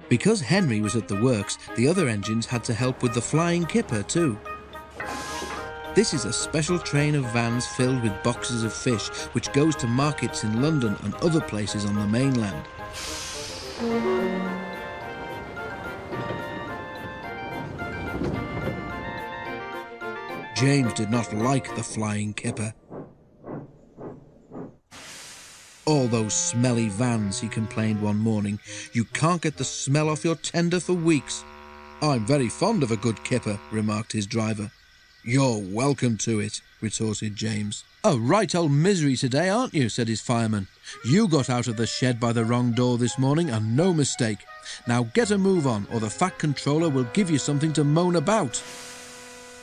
Because Henry was at the works, the other engines had to help with the flying kipper too. This is a special train of vans filled with boxes of fish which goes to markets in London and other places on the mainland. James did not like the flying kipper. "All those smelly vans," he complained one morning. "You can't get the smell off your tender for weeks." "I'm very fond of a good kipper," remarked his driver. "You're welcome to it," retorted James. "A right old misery today, aren't you?" said his fireman. "You got out of the shed by the wrong door this morning, and no mistake. Now get a move on, or the Fat Controller will give you something to moan about."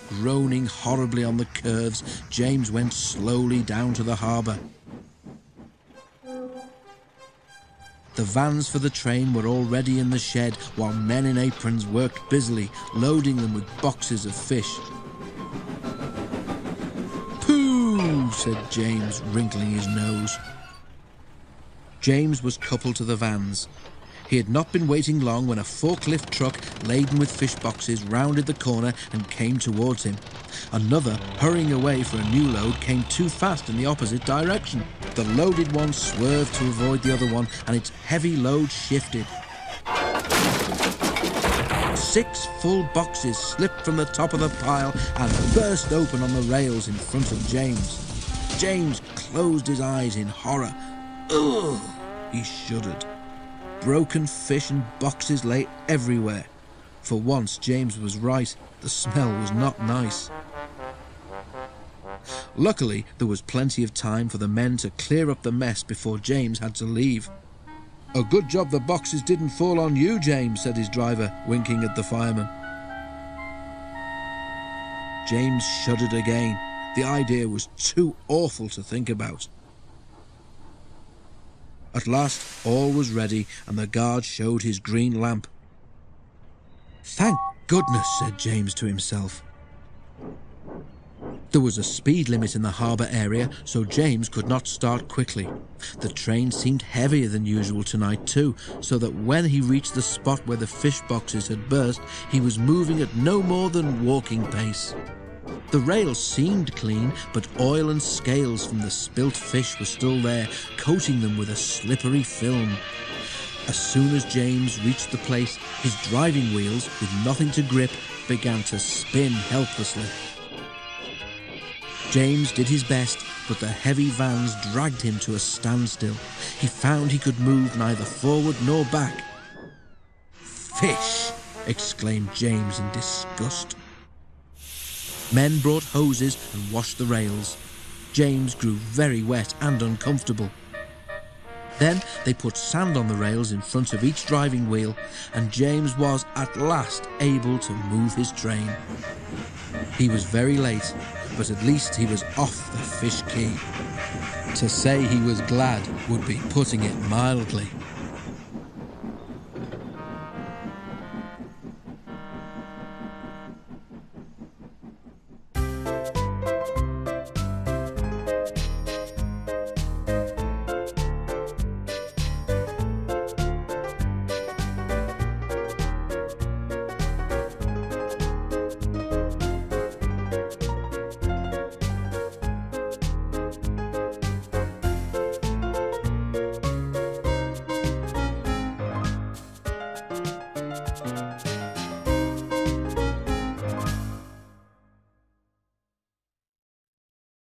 Groaning horribly on the curves, James went slowly down to the harbour. The vans for the train were already in the shed, while men in aprons worked busily, loading them with boxes of fish. "Pooh!" said James, wrinkling his nose. James was coupled to the vans. He had not been waiting long when a forklift truck laden with fish boxes rounded the corner and came towards him. Another, hurrying away for a new load, came too fast in the opposite direction. The loaded one swerved to avoid the other one, and its heavy load shifted. 6 full boxes slipped from the top of the pile and burst open on the rails in front of James. James closed his eyes in horror. Ugh! He shuddered. Broken fish and boxes lay everywhere. For once, James was right. The smell was not nice. Luckily, there was plenty of time for the men to clear up the mess before James had to leave. "A good job the boxes didn't fall on you, James," said his driver, winking at the fireman. James shuddered again. The idea was too awful to think about. At last, all was ready, and the guard showed his green lamp. "Thank goodness," said James to himself. There was a speed limit in the harbour area, so James could not start quickly. The train seemed heavier than usual tonight too, so that when he reached the spot where the fish boxes had burst, he was moving at no more than walking pace. The rails seemed clean, but oil and scales from the spilt fish were still there, coating them with a slippery film. As soon as James reached the place, his driving wheels, with nothing to grip, began to spin helplessly. James did his best, but the heavy vans dragged him to a standstill. He found he could move neither forward nor back. "Fish!" exclaimed James in disgust. Men brought hoses and washed the rails. James grew very wet and uncomfortable. Then they put sand on the rails in front of each driving wheel, and James was at last able to move his train. He was very late, but at least he was off the fish quay. To say he was glad would be putting it mildly.